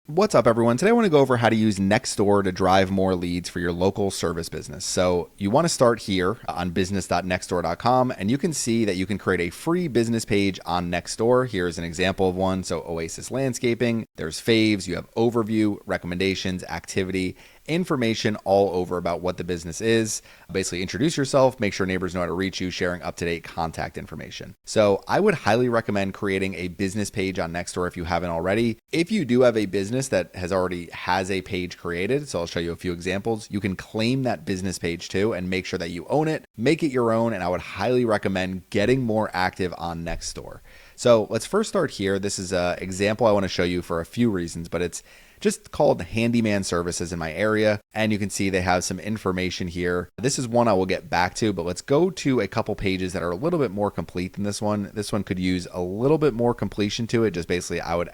What's up, everyone? Today I want to go over how to use Nextdoor to drive more leads for your local service business. So you want to start here on business.nextdoor.com, and you can see that you can create a free business page on Nextdoor. Here's an example of one. So Oasis Landscaping, there's faves, you have overview, recommendations, activity, information all over about what the business is. Basically introduce yourself, make sure neighbors know how to reach you, sharing up-to-date contact information. So I would highly recommend creating a business page on Nextdoor if you haven't already. If you do have a business that already has a page created, so I'll show you a few examples, you can claim that business page too and make sure that you own it, make it your own, and I would highly recommend getting more active on Nextdoor. So let's first start here. This is an example I want to show you for a few reasons, but it's just called Handyman services in my area. And you can see they have some information here. This is one I will get back to, but let's go to a couple pages that are a little bit more complete than this one. This one could use a little bit more completion to it. Just basically I would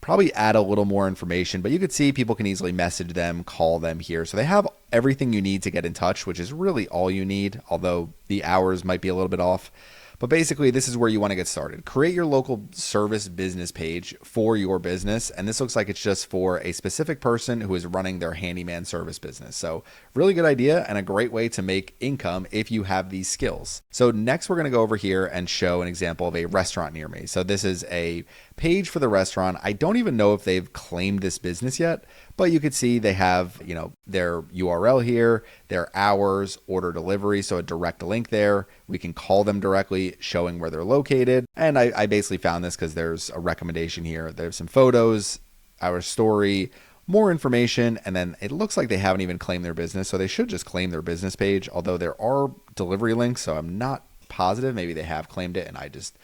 probably add a little more information, but you could see people can easily message them, call them here. So they have everything you need to get in touch, which is really all you need, although the hours might be a little bit off. But basically, this is where you want to get started. Create your local service business page for your business. And this looks like it's just for a specific person who is running their handyman service business. So really good idea and a great way to make income if you have these skills. So next, we're going to go over here and show an example of a restaurant near me. So this is a page for the restaurant. I don't even know if they've claimed this business yet, but you could see they have, their URL here, their hours, order delivery. So a direct link there. We can call them directly, showing where they're located. And I basically found this because there's a recommendation here. There's some photos, our story, more information, and then it looks like they haven't even claimed their business. So they should just claim their business page, although there are delivery links. So I'm not positive. Maybe they have claimed it and I just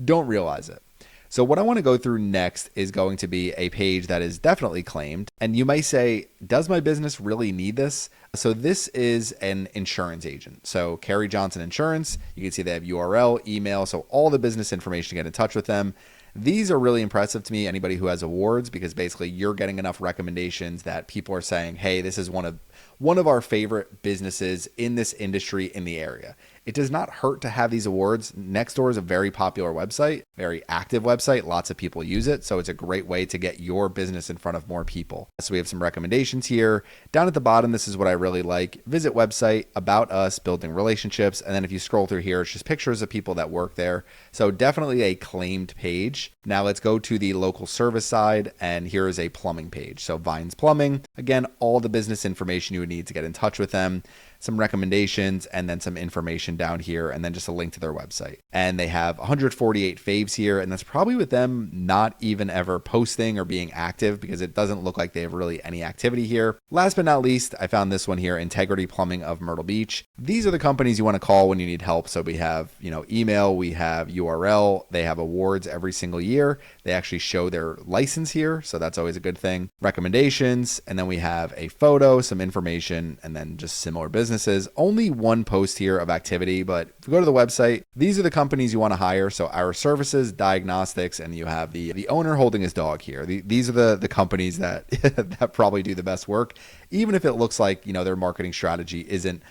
don't realize it. So what I want to go through next is going to be a page that is definitely claimed. And you may say, does my business really need this? So this is an insurance agent. So Carrie Johnson Insurance, you can see they have URL, email, so all the business information to get in touch with them. These are really impressive to me, anybody who has awards, because basically you're getting enough recommendations that people are saying, hey, this is one of our favorite businesses in this industry in the area. It does not hurt to have these awards. Nextdoor is a very popular website, very active website. Lots of people use it. So it's a great way to get your business in front of more people. So we have some recommendations here. Down at the bottom, this is what I really like. Visit website, about us, building relationships. And then if you scroll through here, it's just pictures of people that work there. So definitely a claimed page. Now let's go to the local service side. And here is a plumbing page. So Vines Plumbing, again, all the business information you would need to get in touch with them, some recommendations, and then some information down here, and then just a link to their website. And they have 148 faves here, and that's probably with them not even ever posting or being active, because it doesn't look like they have really any activity here. Last but not least, I found this one here, Integrity Plumbing of Myrtle Beach. These are the companies you want to call when you need help. So we have, email, we have URL, they have awards every single year. They actually show their license here, so that's always a good thing. Recommendations, and then we have a photo, some information, and then just similar businesses. Only one post here of activity, but if you go to the website, these are the companies you want to hire. So our services, diagnostics, and you have the owner holding his dog here. These are the companies that that probably do the best work, even if it looks like their marketing strategy isn't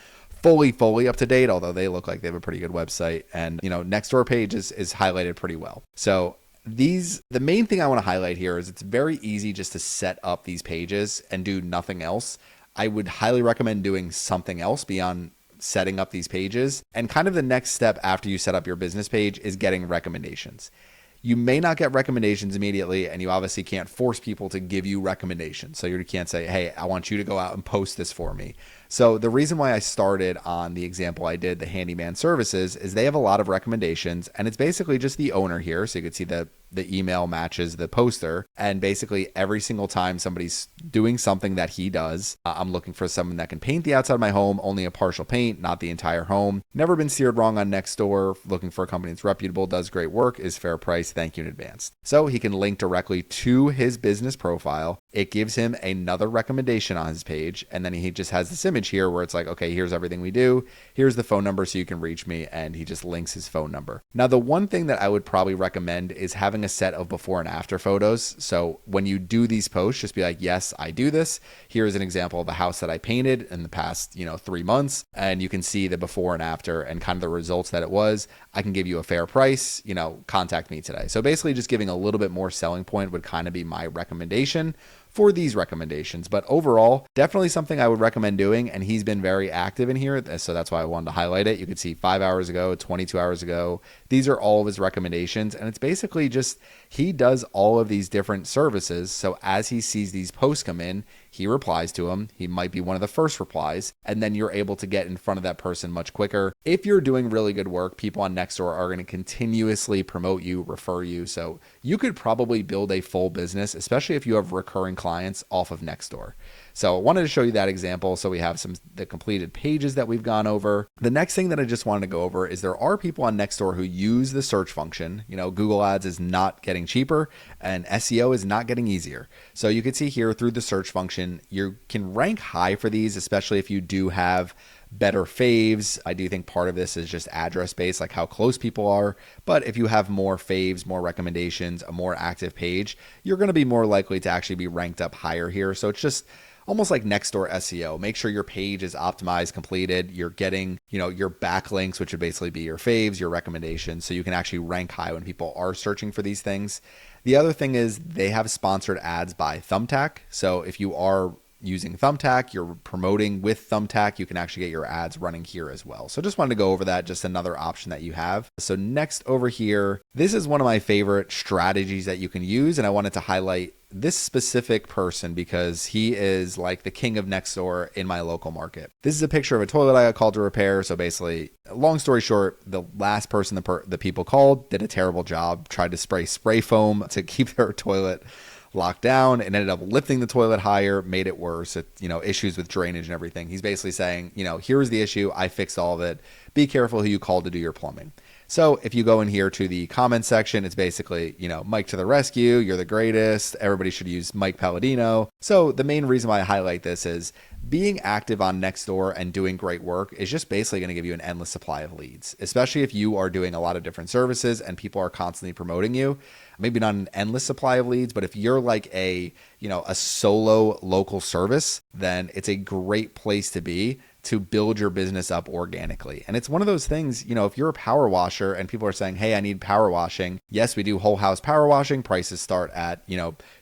fully up to date, although they look like they have a pretty good website, and Nextdoor page is highlighted pretty well. So the main thing I want to highlight here is it's very easy just to set up these pages and do nothing else. I would highly recommend doing something else beyond setting up these pages. And kind of the next step after you set up your business page is getting recommendations. You may not get recommendations immediately, and you obviously can't force people to give you recommendations. So you can't say, hey, I want you to go out and post this for me. So the reason why I started on the example I did, the handyman services, is they have a lot of recommendations, and it's basically just the owner here. So you can see the email matches the poster, and basically every single time somebody's doing something that he does, I'm looking for someone that can paint the outside of my home, only a partial paint, not the entire home. Never been steered wrong on Nextdoor. Looking for a company that's reputable, does great work, is fair price, thank you in advance. So he can link directly to his business profile. It gives him another recommendation on his page, and then he just has this image here where it's like, okay, here's everything we do. Here's the phone number so you can reach me, and he just links his phone number. Now, the one thing that I would probably recommend is having a set of before and after photos. So when you do these posts, just be like, yes, I do this. Here's an example of a house that I painted in the past, 3 months, and you can see the before and after and kind of the results that it was. I can give you a fair price, contact me today. So basically just giving a little bit more selling point would kind of be my recommendation for these recommendations. But overall, definitely something I would recommend doing. And he's been very active in here. So that's why I wanted to highlight it. You could see 5 hours ago, 22 hours ago. These are all of his recommendations. And it's basically just he does all of these different services. So as he sees these posts come in, he replies to them. He might be one of the first replies, and then you're able to get in front of that person much quicker. If you're doing really good work, people on Nextdoor are going to continuously promote you, refer you. So you could probably build a full business, especially if you have recurring clients off of Nextdoor. So I wanted to show you that example. So we have the completed pages that we've gone over. The next thing that I just wanted to go over is there are people on Nextdoor who use the search function. Google Ads is not getting cheaper and SEO is not getting easier. So you can see here through the search function, you can rank high for these, especially if you do have better faves. I do think part of this is just address based, like how close people are. But if you have more faves, more recommendations, a more active page, you're going to be more likely to actually be ranked up higher here. So it's just almost like Nextdoor SEO. Make sure your page is optimized, completed. You're getting, your backlinks, which would basically be your faves, your recommendations. So you can actually rank high when people are searching for these things. The other thing is they have sponsored ads by Thumbtack. So if you are using Thumbtack, you're promoting with Thumbtack, you can actually get your ads running here as well. So just wanted to go over that, just another option that you have. So next over here, this is one of my favorite strategies that you can use. And I wanted to highlight this specific person because he is like the king of Nextdoor in my local market. This is a picture of a toilet I got called to repair. So basically, long story short, the last person the people called did a terrible job, tried to spray foam to keep their toilet locked down and ended up lifting the toilet higher, made it worse. Issues with drainage and everything. He's basically saying, here's the issue. I fixed all of it. Be careful who you call to do your plumbing. So if you go in here to the comment section, it's basically, Mike to the rescue. You're the greatest. Everybody should use Mike Palladino. So the main reason why I highlight this is being active on Nextdoor and doing great work is just basically going to give you an endless supply of leads, especially if you are doing a lot of different services and people are constantly promoting you. Maybe not an endless supply of leads, but if you're like a solo local service, then it's a great place to be to build your business up organically. And it's one of those things, if you're a power washer and people are saying, hey, I need power washing. Yes, we do whole house power washing. Prices start at,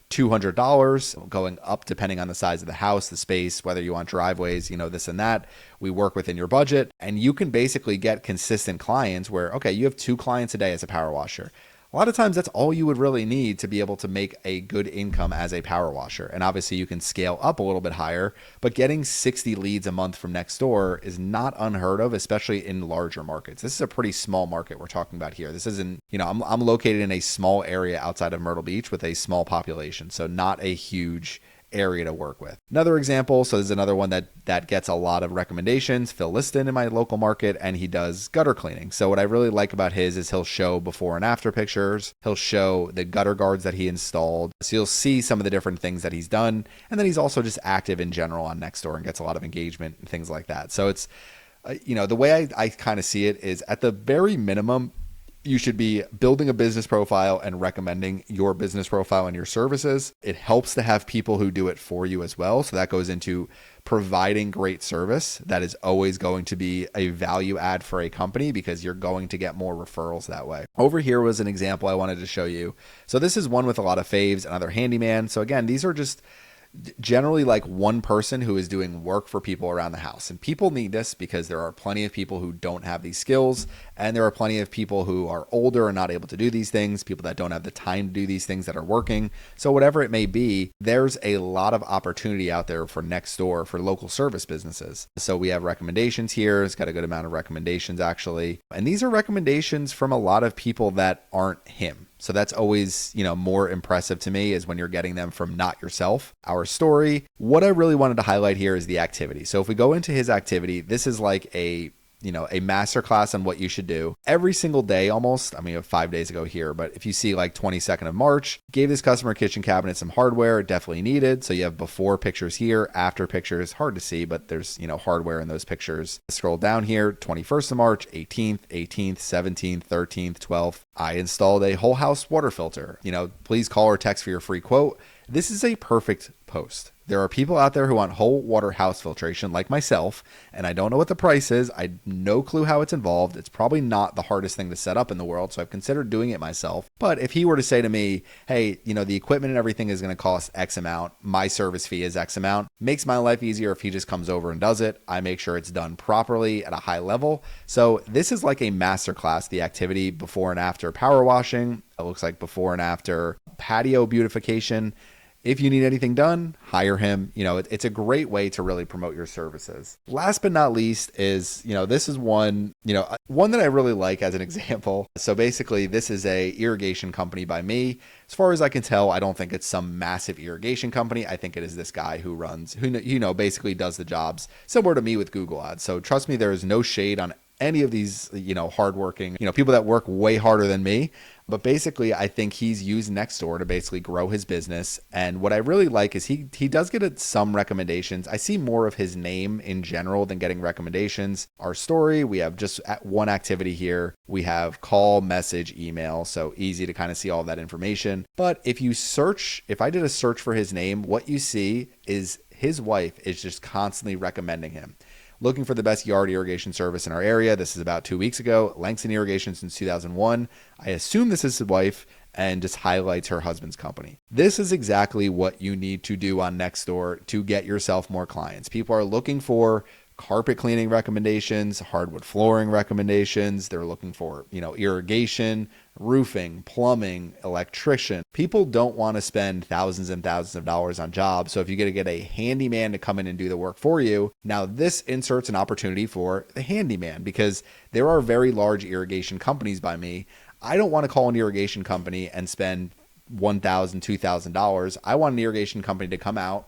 $200 going up depending on the size of the house, the space, whether you want driveways, this and that. We work within your budget and you can basically get consistent clients where, okay, you have 2 clients a day as a power washer. A lot of times that's all you would really need to be able to make a good income as a power washer. And obviously you can scale up a little bit higher, but getting 60 leads a month from Nextdoor is not unheard of, especially in larger markets. This is a pretty small market we're talking about here. This isn't, I'm located in a small area outside of Myrtle Beach with a small population. So not a huge area to work with. Another example, so there's another one that gets a lot of recommendations, Phil Liston in my local market, and he does gutter cleaning. So what I really like about his is he'll show before and after pictures. He'll show the gutter guards that he installed. So you'll see some of the different things that he's done. And then he's also just active in general on Nextdoor and gets a lot of engagement and things like that. So it's, the way I kind of see it is at the very minimum, you should be building a business profile and recommending your business profile and your services. It helps to have people who do it for you as well. So that goes into providing great service. That is always going to be a value add for a company because you're going to get more referrals that way. Over here was an example I wanted to show you. So this is one with a lot of faves, another Handyman. So again, these are just generally like one person who is doing work for people around the house. And people need this because there are plenty of people who don't have these skills. And there are plenty of people who are older and not able to do these things, people that don't have the time to do these things that are working. So whatever it may be, there's a lot of opportunity out there for Nextdoor for local service businesses. So we have recommendations here. It's got a good amount of recommendations actually. And these are recommendations from a lot of people that aren't him. So that's always, more impressive to me is when you're getting them from not yourself. Our story, what I really wanted to highlight here is the activity. So if we go into his activity, this is like a masterclass on what you should do every single day almost. I mean, 5 days ago here, but if you see like 22nd of March, gave this customer kitchen cabinet some hardware definitely needed. So you have before pictures here, after pictures, hard to see, but there's, hardware in those pictures. Scroll down here, 21st of March, 18th, 17th, 13th, 12th. I installed a whole house water filter. Please call or text for your free quote. This is a perfect post. There are people out there who want whole water house filtration like myself, and I don't know what the price is. I have no clue how it's involved. It's probably not the hardest thing to set up in the world, so I've considered doing it myself. But if he were to say to me, hey, the equipment and everything is going to cost X amount, my service fee is X amount, makes my life easier if he just comes over and does it. I make sure it's done properly at a high level. So this is like a masterclass, the activity before and after power washing. It looks like before and after patio beautification. If you need anything done, hire him. It's a great way to really promote your services. Last but not least is, this is one that I really like as an example. So basically, this is a irrigation company by me. As far as I can tell, I don't think it's some massive irrigation company. I think it is this guy who basically does the jobs similar to me with Google Ads. So trust me, there is no shade on any of these, hardworking, people that work way harder than me. But basically, I think he's used Nextdoor to basically grow his business. And what I really like is he does get some recommendations. I see more of his name in general than getting recommendations. Our story, we have just one activity here. We have call, message, email. So easy to kind of see all that information. But if I did a search for his name, what you see is his wife is just constantly recommending him. Looking for the best yard irrigation service in our area. This is about 2 weeks ago. Langston Irrigation since 2001. I assume this is his wife and just highlights her husband's company. This is exactly what you need to do on Nextdoor to get yourself more clients. People are looking for carpet cleaning recommendations, hardwood flooring recommendations. They're looking for, irrigation, roofing, plumbing, electrician. People don't want to spend thousands and thousands of dollars on jobs. So if you get a handyman to come in and do the work for you, now this inserts an opportunity for the handyman because there are very large irrigation companies by me. I don't want to call an irrigation company and spend $1,000, $2,000. I want an irrigation company to come out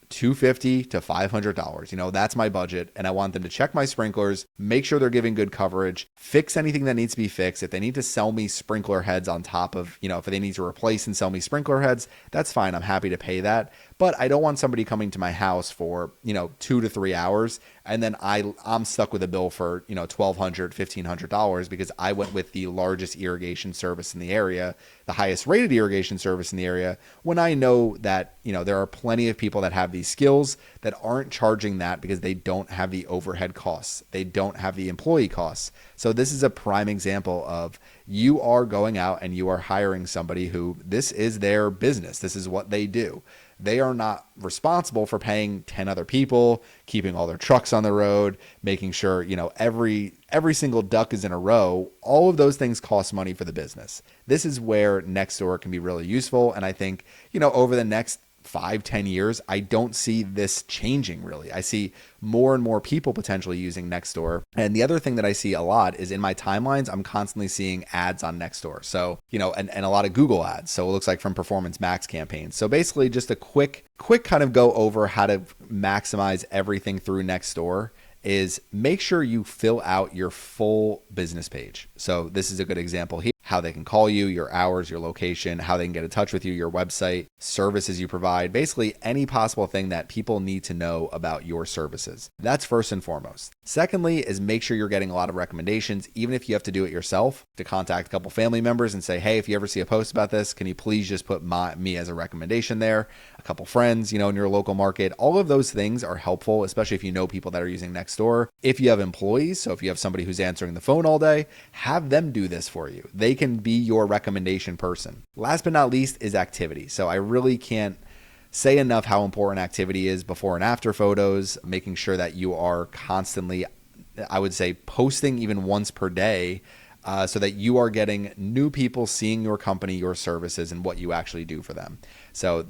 $250 to $500. That's my budget. And I want them to check my sprinklers, make sure they're giving good coverage, fix anything that needs to be fixed. If they need to sell me sprinkler heads on top of, if they need to replace and sell me sprinkler heads, that's fine. I'm happy to pay that. But I don't want somebody coming to my house for, 2 to 3 hours. And then I'm stuck with a bill for, $1,200, $1,500 because I went with the largest irrigation service in the area, the highest rated irrigation service in the area, when I know that, there are plenty of people that have these skills that aren't charging that because they don't have the overhead costs. They don't have the employee costs. So this is a prime example of you are going out and you are hiring somebody who this is their business. This is what they do. They are not responsible for paying 10 other people, keeping all their trucks on the road, making sure, every single duck is in a row. All of those things cost money for the business. This is where Nextdoor can be really useful. And I think, over the next 5-10 years, I don't see this changing really. I see more and more people potentially using Nextdoor. And the other thing that I see a lot is in my timelines, I'm constantly seeing ads on Nextdoor. So, and a lot of Google ads. So it looks like from Performance Max campaigns. So basically just a quick kind of go over how to maximize everything through Nextdoor is make sure you fill out your full business page. So this is a good example here. How they can call you, your hours, your location, how they can get in touch with you, your website, services you provide, basically any possible thing that people need to know about your services. That's first and foremost. Secondly is make sure you're getting a lot of recommendations, even if you have to do it yourself, to contact a couple family members and say, hey, if you ever see a post about this, can you please just put me as a recommendation there? A couple friends, in your local market. All of those things are helpful, especially if you know people that are using Nextdoor. If you have employees, so if you have somebody who's answering the phone all day, have them do this for you. They can be your recommendation person. Last but not least is activity. So I really can't say enough how important activity is before and after photos, making sure that you are constantly, I would say, posting even once per day so that you are getting new people seeing your company, your services, and what you actually do for them. So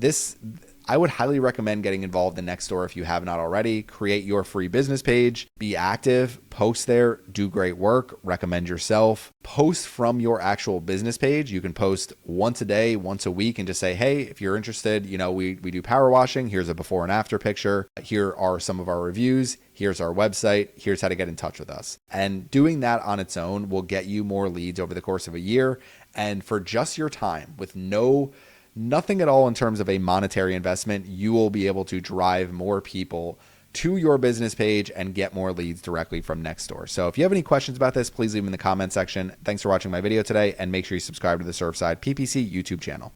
I would highly recommend getting involved in Nextdoor if you have not already. Create your free business page, be active, post there, do great work, recommend yourself, post from your actual business page. You can post once a day, once a week, and just say, hey, if you're interested, we do power washing. Here's a before and after picture. Here are some of our reviews. Here's our website. Here's how to get in touch with us. And doing that on its own will get you more leads over the course of a year. And for just your time with nothing at all in terms of a monetary investment, you will be able to drive more people to your business page and get more leads directly from Nextdoor. So if you have any questions about this, please leave them in the comment section. Thanks for watching my video today, and make sure you subscribe to the Surfside PPC YouTube channel.